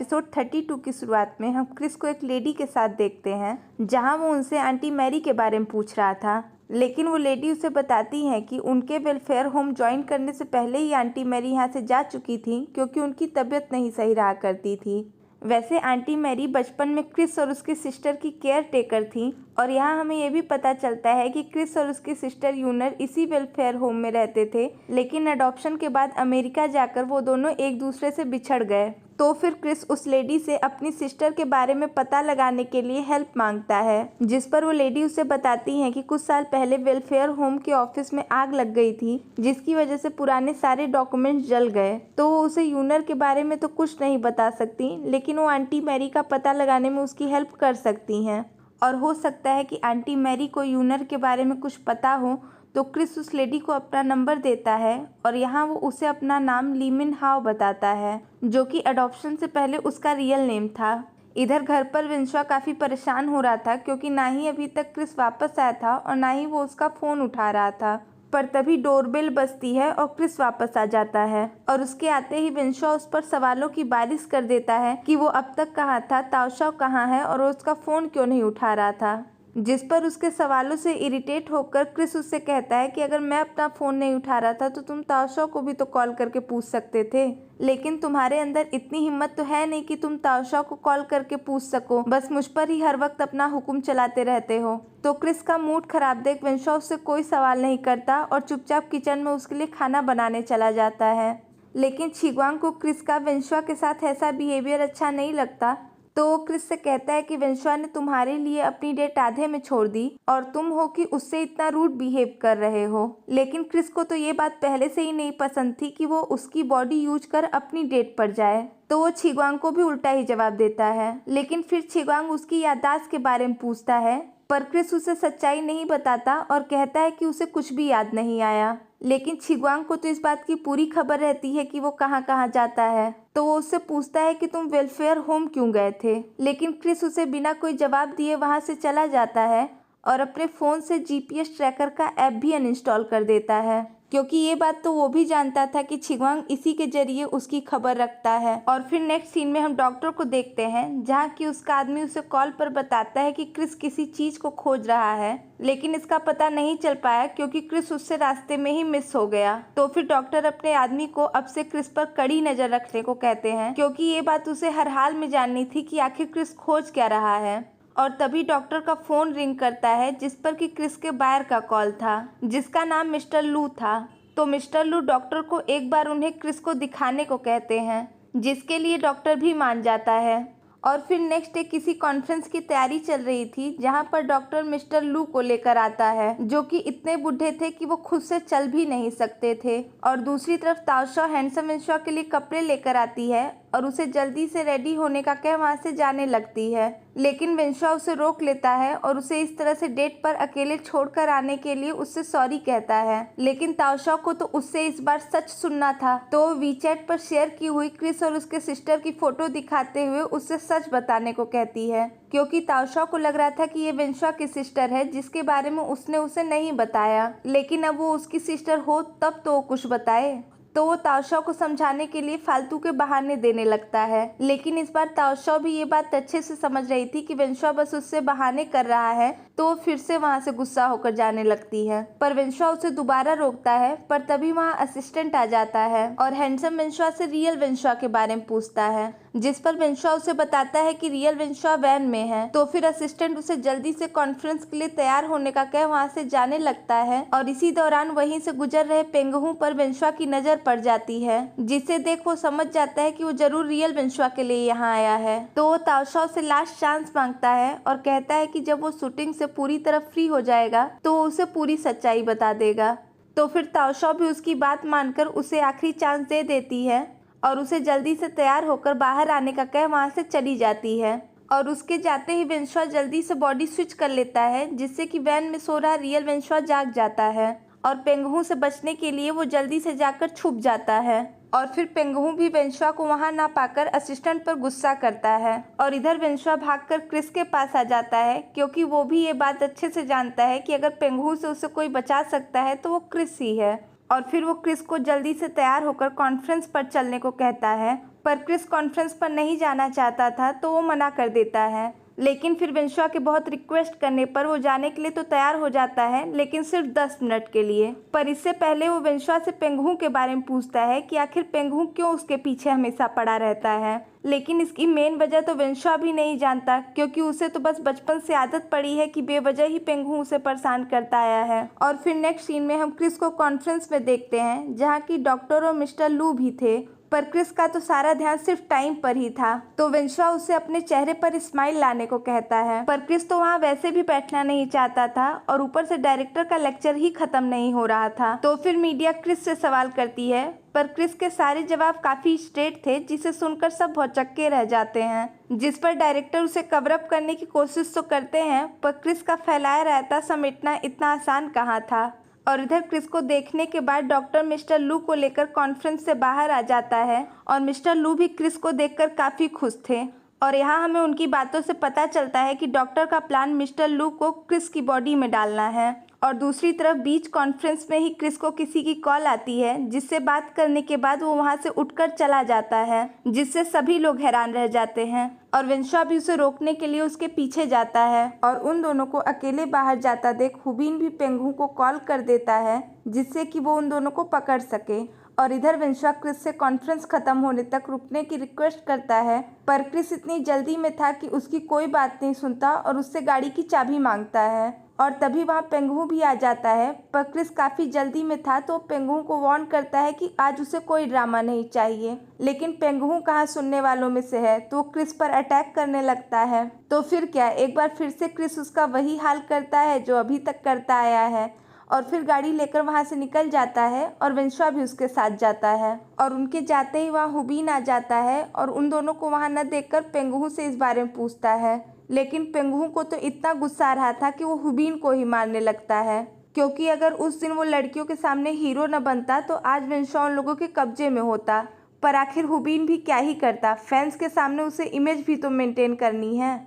Episode 32 की शुरुआत में हम क्रिस को एक लेडी के साथ देखते हैं जहां वो उनसे आंटी मैरी के बारे में पूछ रहा था, लेकिन वो लेडी उसे बताती है कि उनके वेलफेयर होम ज्वाइन करने से पहले ही आंटी मैरी यहाँ से जा चुकी थी क्योंकि उनकी तबीयत नहीं सही रहा करती थी। वैसे आंटी मैरी बचपन में क्रिस और उसकी सिस्टर की केयर टेकर थी और यहाँ हमें ये भी पता चलता है कि क्रिस और उसकी सिस्टर यूनर इसी वेलफेयर होम में रहते थे, लेकिन अडॉप्शन के बाद अमेरिका जाकर वो दोनों एक दूसरे से बिछड़ गए। तो फिर क्रिस उस लेडी से अपनी सिस्टर के बारे में पता लगाने के लिए हेल्प मांगता है, जिस पर वो लेडी उसे बताती है कि कुछ साल पहले वेलफेयर होम के ऑफिस में आग लग गई थी जिसकी वजह से पुराने सारे डॉक्यूमेंट्स जल गए। तो वो उसे यूनर के बारे में तो कुछ नहीं बता सकती, लेकिन वो आंटी मैरी का पता लगाने में उसकी हेल्प कर सकती हैं। और हो सकता है कि आंटी मैरी को यूनर के बारे में कुछ पता हो, तो क्रिस उस लेडी को अपना नंबर देता है और यहाँ वो उसे अपना नाम ली मिन हाओ बताता है, जो कि अडॉप्शन से पहले उसका रियल नेम था। इधर घर पर विंशुआ काफ़ी परेशान हो रहा था क्योंकि ना ही अभी तक क्रिस वापस आया था और ना ही वो उसका फ़ोन उठा रहा था। पर तभी डोरबेल बजती है और क्रिस वापस आ जाता है और उसके आते ही विंशुआ उस पर सवालों की बारिश कर देता है कि वो अब तक कहाँ था, ताओशाओ कहाँ है और उसका फ़ोन क्यों नहीं उठा रहा था। जिस पर उसके सवालों से इरिटेट होकर क्रिस उससे कहता है कि अगर मैं अपना फ़ोन नहीं उठा रहा था तो तुम ताओशाओ को भी तो कॉल करके पूछ सकते थे, लेकिन तुम्हारे अंदर इतनी हिम्मत तो है नहीं कि तुम ताओशाओ को कॉल करके पूछ सको, बस मुझ पर ही हर वक्त अपना हुक्म चलाते रहते हो। तो क्रिस का मूड खराब देख विंशुआ उससे कोई सवाल नहीं करता और चुपचाप किचन में उसके लिए खाना बनाने चला जाता है। लेकिन छिग्वांग को क्रिस का विंशुआ के साथ ऐसा बिहेवियर अच्छा नहीं लगता, तो वो क्रिस से कहता है कि विंशुआ ने तुम्हारे लिए अपनी डेट आधे में छोड़ दी और तुम हो कि उससे इतना रूड बिहेव कर रहे हो। लेकिन क्रिस को तो ये बात पहले से ही नहीं पसंद थी कि वो उसकी बॉडी यूज कर अपनी डेट पर जाए, तो वो छिग्वांग को भी उल्टा ही जवाब देता है। लेकिन फिर छिग्वांग उसकी याददाश्त के बारे में पूछता है, पर क्रिस उसे सच्चाई नहीं बताता और कहता है कि उसे कुछ भी याद नहीं आया। लेकिन छिग्वांग को तो इस बात की पूरी खबर रहती है कि वो कहाँ कहाँ जाता है, तो वो उससे पूछता है कि तुम वेलफेयर होम क्यों गए थे। लेकिन क्रिस उसे बिना कोई जवाब दिए वहाँ से चला जाता है और अपने फ़ोन से जीपीएस ट्रैकर का ऐप भी अनइंस्टॉल कर देता है, क्योंकि ये बात तो वो भी जानता था कि छिग्वांग इसी के जरिए उसकी खबर रखता है। और फिर नेक्स्ट सीन में हम डॉक्टर को देखते हैं जहाँ कि उसका आदमी उसे कॉल पर बताता है कि क्रिस किसी चीज़ को खोज रहा है, लेकिन इसका पता नहीं चल पाया क्योंकि क्रिस उससे रास्ते में ही मिस हो गया। तो फिर डॉक्टर अपने आदमी को अब से क्रिस पर कड़ी नज़र रखने को कहते हैं, क्योंकि ये बात उसे हर हाल में जाननी थी कि आखिर क्रिस खोज क्या रहा है। और तभी डॉक्टर का फ़ोन रिंग करता है जिस पर कि क्रिस के बायर का कॉल था, जिसका नाम मिस्टर लू था। तो मिस्टर लू डॉक्टर को एक बार उन्हें क्रिस को दिखाने को कहते हैं, जिसके लिए डॉक्टर भी मान जाता है। और फिर नेक्स्ट डे किसी कॉन्फ्रेंस की तैयारी चल रही थी जहां पर डॉक्टर मिस्टर लू को लेकर आता है, जो कि इतने बूढ़े थे कि वो खुद से चल भी नहीं सकते थे। और दूसरी तरफ ताओशाओ हैंडसम विंशुआ के लिए कपड़े लेकर आती है और उसे जल्दी से रेडी होने का कह वहाँ से जाने लगती है, लेकिन विंशुआ उसे रोक लेता है और उसे इस तरह से डेट पर अकेले छोड़कर आने के लिए उससे सॉरी कहता है। लेकिन ताओशाओ को तो उससे इस बार सच सुनना था, तो वीचैट पर शेयर की हुई क्रिस और उसके सिस्टर की फोटो दिखाते हुए उससे सच बताने को कहती है, क्योंकि ताओशाओ को लग रहा था कि ये विंशुआ की सिस्टर है जिसके बारे में उसने उसे नहीं बताया, लेकिन अब वो उसकी सिस्टर हो तब तो वो कुछ बताए। तो वो ताओशाओ को समझाने के लिए फालतू के बहाने देने लगता है, लेकिन इस बार ताओशाओ भी ये बात अच्छे से समझ रही थी कि विंशुआ बस उससे बहाने कर रहा है, तो वो फिर से वहाँ से गुस्सा होकर जाने लगती है। पर विंशुआ उसे दोबारा रोकता है, पर तभी वहाँ असिस्टेंट आ जाता है और हैंडसम विंशुआ से रियल विंशुआ के बारे में पूछता है, जिस पर विंशुआ उसे बताता है कि रियल विंशुआ वैन में है। तो फिर असिस्टेंट उसे जल्दी से कॉन्फ्रेंस के लिए तैयार होने का कह वहाँ से जाने लगता है और इसी दौरान वहीं से गुजर रहे पेंगहू पर विंशुआ की नज़र पड़ जाती है, जिसे देख वो समझ जाता है कि वो जरूर रियल विंशुआ के लिए यहाँ आया है। तो वो ताओशाओ से लास्ट चांस मांगता है और कहता है कि जब वो शूटिंग से पूरी तरह फ्री हो जाएगा तो वो उसे पूरी सच्चाई बता देगा। तो फिर ताओशाओ भी उसकी बात मानकर उसे आखिरी चांस दे देती है और उसे जल्दी से तैयार होकर बाहर आने का कह वहाँ से चली जाती है। और उसके जाते ही विंशुआ जल्दी से बॉडी स्विच कर लेता है, जिससे कि वैन में सो रहा रियल विंशुआ जाग जाता है और पेंगहू से बचने के लिए वो जल्दी से जाकर छुप जाता है। और फिर पेंगहू भी विंशुआ को वहां ना पाकर असिस्टेंट पर गुस्सा करता है और इधर विंशुआ भागकर क्रिस के पास आ जाता है, क्योंकि वो भी ये बात अच्छे से जानता है कि अगर पेंगहू से उसे कोई बचा सकता है तो वो क्रिस ही है। और फिर वो क्रिस को जल्दी से तैयार होकर कॉन्फ्रेंस पर चलने को कहता है पर क्रिस कॉन्फ्रेंस पर नहीं जाना चाहता था तो वो मना कर देता है। लेकिन फिर वेंशुआ के बहुत रिक्वेस्ट करने पर वो जाने के लिए तो तैयार हो जाता है, लेकिन सिर्फ 10 मिनट के लिए। पर इससे पहले वो वेंशुआ से पेंगहू के बारे में पूछता है कि आखिर पेंगहू क्यों उसके पीछे हमेशा पड़ा रहता है। लेकिन इसकी मेन वजह तो वेंशुआ भी नहीं जानता, क्योंकि उसे तो बस बचपन से आदत पड़ी है कि बेवजह ही पेंगहू उसे परेशान करता आया है। और फिर नेक्स्ट सीन में हम क्रिस को कॉन्फ्रेंस में देखते हैं, जहाँ की डॉक्टर और मिस्टर लू भी थे। पर क्रिस का तो सारा ध्यान सिर्फ टाइम पर ही था, तो वेंशुआ उसे अपने चेहरे पर स्माइल लाने को कहता है। पर क्रिस तो वहाँ वैसे भी बैठना नहीं चाहता था, और ऊपर से डायरेक्टर का लेक्चर ही खत्म नहीं हो रहा था। तो फिर मीडिया क्रिस से सवाल करती है, पर क्रिस के सारे जवाब काफी स्ट्रेट थे, जिसे सुनकर सब भौचक्के रह जाते हैं। जिस पर डायरेक्टर उसे कवर अप करने की कोशिश तो करते हैं, पर क्रिस का फैलाया रहता समेटना इतना आसान कहाँ था। और इधर क्रिस को देखने के बाद डॉक्टर मिस्टर लू को लेकर कॉन्फ्रेंस से बाहर आ जाता है, और मिस्टर लू भी क्रिस को देखकर काफ़ी खुश थे। और यहाँ हमें उनकी बातों से पता चलता है कि डॉक्टर का प्लान मिस्टर लू को क्रिस की बॉडी में डालना है। और दूसरी तरफ बीच कॉन्फ्रेंस में ही क्रिस को किसी की कॉल आती है, जिससे बात करने के बाद वो वहाँ से उठकर चला जाता है, जिससे सभी लोग हैरान रह जाते हैं। और वेंशुआ भी उसे रोकने के लिए उसके पीछे जाता है, और उन दोनों को अकेले बाहर जाता देख हुबीन भी पेंगहू को कॉल कर देता है, जिससे कि वो उन दोनों को पकड़ सके। और इधर वेंशुआ क्रिस से कॉन्फ्रेंस खत्म होने तक रुकने की रिक्वेस्ट करता है, पर क्रिस इतनी जल्दी में था कि उसकी कोई बात नहीं सुनता और उससे गाड़ी की चाबी मांगता है। और तभी वहाँ पेंगहू भी आ जाता है, पर क्रिस काफ़ी जल्दी में था तो पेंगहू को वार्न करता है कि आज उसे कोई ड्रामा नहीं चाहिए। लेकिन पेंगहू कहाँ सुनने वालों में से है, तो क्रिस पर अटैक करने लगता है। तो फिर क्या, एक बार फिर से क्रिस उसका वही हाल करता है जो अभी तक करता आया है, और फिर गाड़ी लेकर वहाँ से निकल जाता है, और वेंशुआ भी उसके साथ जाता है। और उनके जाते ही वहाँ हुबीन आ जाता है, और उन दोनों को वहाँ न देखकर पेंगहू से इस बारे में पूछता है। लेकिन पेंगहू को तो इतना गुस्सा आ रहा था कि वो हुबीन को ही मारने लगता है, क्योंकि अगर उस दिन वो लड़कियों के सामने हीरो न बनता तो आज वेंशुआ उन लोगों के कब्जे में होता। पर आखिर हुबीन भी क्या ही करता, फैंस के सामने उसे इमेज भी तो मेंटेन करनी है।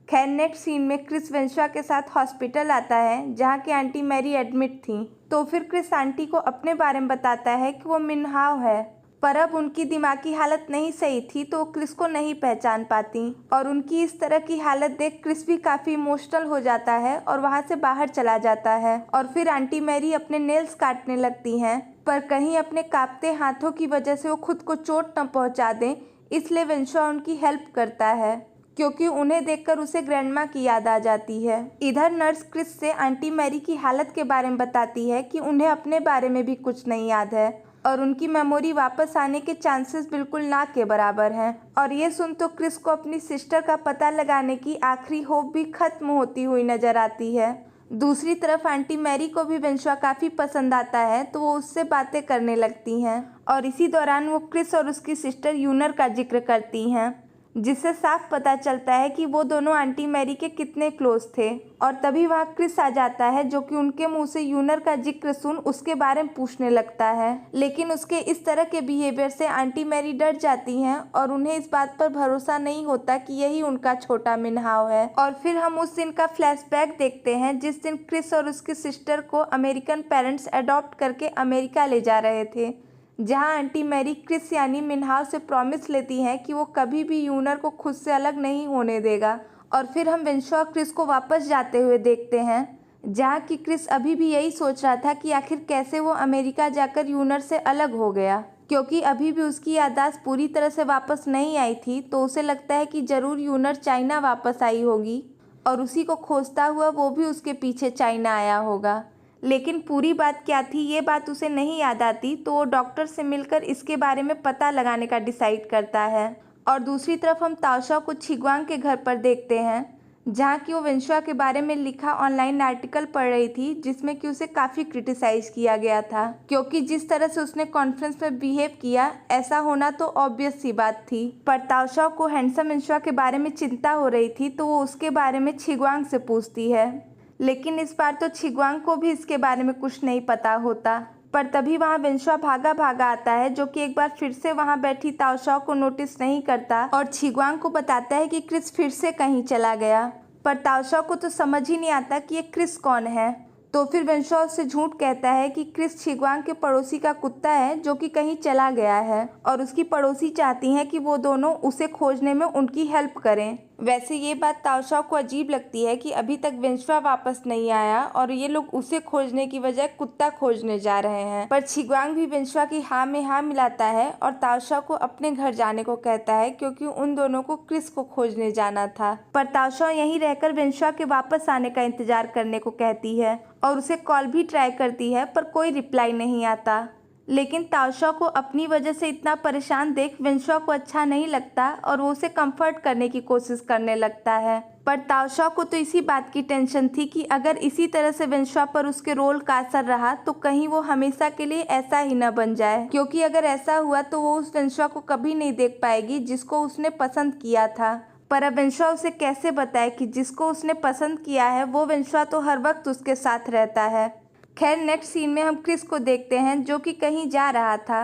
खैर नेक्स्ट सीन में क्रिस वेंशुआ के साथ हॉस्पिटल आता है, जहाँ की आंटी मैरी एडमिट थी। तो फिर क्रिस आंटी को अपने बारे में बताता है कि वो मिनहाव है, पर अब उनकी दिमागी हालत नहीं सही थी तो क्रिस को नहीं पहचान पाती। और उनकी इस तरह की हालत देख क्रिस भी काफ़ी इमोशनल हो जाता है और वहाँ से बाहर चला जाता है। और फिर आंटी मैरी अपने नेल्स काटने लगती हैं, पर कहीं अपने कांपते हाथों की वजह से वो खुद को चोट न पहुँचा दें, इसलिए वेंशुआ उनकी हेल्प करता है, क्योंकि उन्हें देखकर उसे ग्रैंडमा की याद आ जाती है। इधर नर्स क्रिस से आंटी मैरी की हालत के बारे में बताती है कि उन्हें अपने बारे में भी कुछ नहीं याद है, और उनकी मेमोरी वापस आने के चांसेस बिल्कुल ना के बराबर हैं। और ये सुन तो क्रिस को अपनी सिस्टर का पता लगाने की आखिरी होप भी खत्म होती हुई नजर आती है। दूसरी तरफ आंटी मैरी को भी वेंशुआ काफ़ी पसंद आता है, तो वो उससे बातें करने लगती हैं, और इसी दौरान वो क्रिस और उसकी सिस्टर यूनर का जिक्र करती हैं, जिससे साफ पता चलता है कि वो दोनों आंटी मैरी के कितने क्लोज थे। और तभी वहाँ क्रिस आ जाता है, जो कि उनके मुंह से यूनर का जिक्र सुन उसके बारे में पूछने लगता है। लेकिन उसके इस तरह के बिहेवियर से आंटी मैरी डर जाती हैं, और उन्हें इस बात पर भरोसा नहीं होता कि यही उनका छोटा मिनहाव है। और फिर हम उस दिन का फ्लैशबैक देखते हैं, जिस दिन क्रिस और उसकी सिस्टर को अमेरिकन पेरेंट्स अडॉप्ट करके अमेरिका ले जा रहे थे, जहां आंटी मैरी क्रिस यानी मिनहाव से प्रॉमिस लेती हैं कि वो कभी भी यूनर को खुद से अलग नहीं होने देगा। और फिर हम वेंशुआ क्रिस को वापस जाते हुए देखते हैं, जहां कि क्रिस अभी भी यही सोच रहा था कि आखिर कैसे वो अमेरिका जाकर यूनर से अलग हो गया, क्योंकि अभी भी उसकी याददाश्त पूरी तरह से वापस नहीं आई थी। तो उसे लगता है कि ज़रूर यूनर चाइना वापस आई होगी, और उसी को खोजता हुआ वो भी उसके पीछे चाइना आया होगा। लेकिन पूरी बात क्या थी ये बात उसे नहीं याद आती, तो वो डॉक्टर से मिलकर इसके बारे में पता लगाने का डिसाइड करता है। और दूसरी तरफ हम ताओशा को छिगवांग के घर पर देखते हैं, जहाँ की वो वेंशुआ के बारे में लिखा ऑनलाइन आर्टिकल पढ़ रही थी, जिसमें कि उसे काफ़ी क्रिटिसाइज किया गया था, क्योंकि जिस तरह से उसने कॉन्फ्रेंस में बिहेव किया, ऐसा होना तो ऑब्वियस सी बात थी। पर ताओशा को हैंडसम वेंशुआ के बारे में चिंता हो रही थी, तो वो उसके बारे में छिगवांग से पूछती है। लेकिन इस बार तो छिगवांग को भी इसके बारे में कुछ नहीं पता होता। पर तभी वहाँ वेंशुआ भागा भागा आता है, जो कि एक बार फिर से वहाँ बैठी ताओशा को नोटिस नहीं करता, और छिगवांग को बताता है कि क्रिस फिर से कहीं चला गया। पर ताओशा को तो समझ ही नहीं आता कि ये क्रिस कौन है। तो फिर वेंशुआ उससे झूठ कहता है कि क्रिस छिग्वांग के पड़ोसी का कुत्ता है जो कि कहीं चला गया है और उसकी पड़ोसी चाहती हैं कि वो दोनों उसे खोजने में उनकी हेल्प करें। वैसे ये बात ताओशाओ को अजीब लगती है कि अभी तक वेंशुआ वापस नहीं आया और ये लोग उसे खोजने की बजाय कुत्ता खोजने जा रहे हैं। पर छिग्वांग भी वेंशुआ की हाँ में हाँ मिलाता है और ताओशाओ को अपने घर जाने को कहता है क्योंकि उन दोनों को क्रिस को खोजने जाना था। पर ताओशाओ यहीं रहकर वेंशुआ के वापस आने का इंतजार करने को कहती है और उसे कॉल भी ट्राई करती है पर कोई रिप्लाई नहीं आता। लेकिन ताओशाओ को अपनी वजह से इतना परेशान देख वेंशुआ को अच्छा नहीं लगता और वो उसे कंफर्ट करने की कोशिश करने लगता है। पर ताओशाओ को तो इसी बात की टेंशन थी कि अगर इसी तरह से वेंशुआ पर उसके रोल का असर रहा तो कहीं वो हमेशा के लिए ऐसा ही न बन जाए, क्योंकि अगर ऐसा हुआ तो वो उस वेंशुआ को कभी नहीं देख पाएगी जिसको उसने पसंद किया था। पर अब वेंशुआ उसे कैसे बताए कि जिसको उसने पसंद किया है वो वेंशुआ तो हर वक्त उसके साथ रहता है। खैर नेक्स्ट सीन में हम क्रिस को देखते हैं जो कि कहीं जा रहा था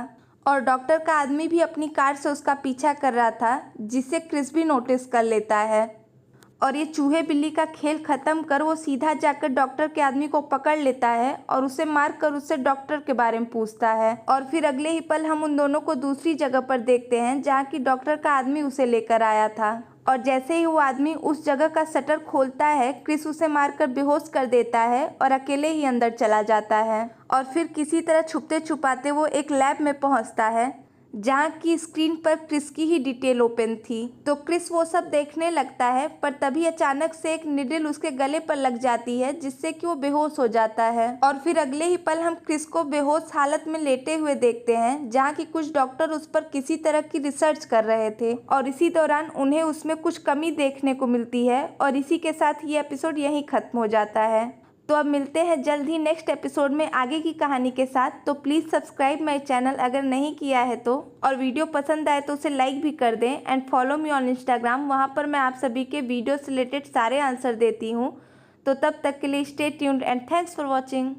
और डॉक्टर का आदमी भी अपनी कार से उसका पीछा कर रहा था, जिसे क्रिस भी नोटिस कर लेता है। और ये चूहे बिल्ली का खेल ख़त्म कर वो सीधा जाकर डॉक्टर के आदमी को पकड़ लेता है और उसे मार कर उससे डॉक्टर के बारे में पूछता है। और फिर अगले ही पल हम उन दोनों को दूसरी जगह पर देखते हैं जहाँ की डॉक्टर का आदमी उसे लेकर आया था। और जैसे ही वो आदमी उस जगह का शटर खोलता है, क्रिस उसे मारकर बेहोश कर देता है और अकेले ही अंदर चला जाता है। और फिर किसी तरह छुपते छुपाते वो एक लैब में पहुंचता है जहाँ की स्क्रीन पर क्रिस की ही डिटेल ओपन थी। तो क्रिस वो सब देखने लगता है पर तभी अचानक से एक निडल उसके गले पर लग जाती है जिससे कि वो बेहोश हो जाता है। और फिर अगले ही पल हम क्रिस को बेहोश हालत में लेटे हुए देखते हैं जहाँ की कुछ डॉक्टर उस पर किसी तरह की रिसर्च कर रहे थे और इसी दौरान उन्हें उसमें कुछ कमी देखने को मिलती है। और इसी के साथ ये एपिसोड यहीं खत्म हो जाता है। तो अब मिलते हैं जल्द ही नेक्स्ट एपिसोड में आगे की कहानी के साथ। तो प्लीज़ सब्सक्राइब माय चैनल अगर नहीं किया है तो, और वीडियो पसंद आए तो उसे लाइक भी कर दें and follow me on Instagram. वहाँ पर मैं आप सभी के वीडियो से रिलेटेड सारे आंसर देती हूँ। तो तब तक के लिए stay tuned and thanks for watching.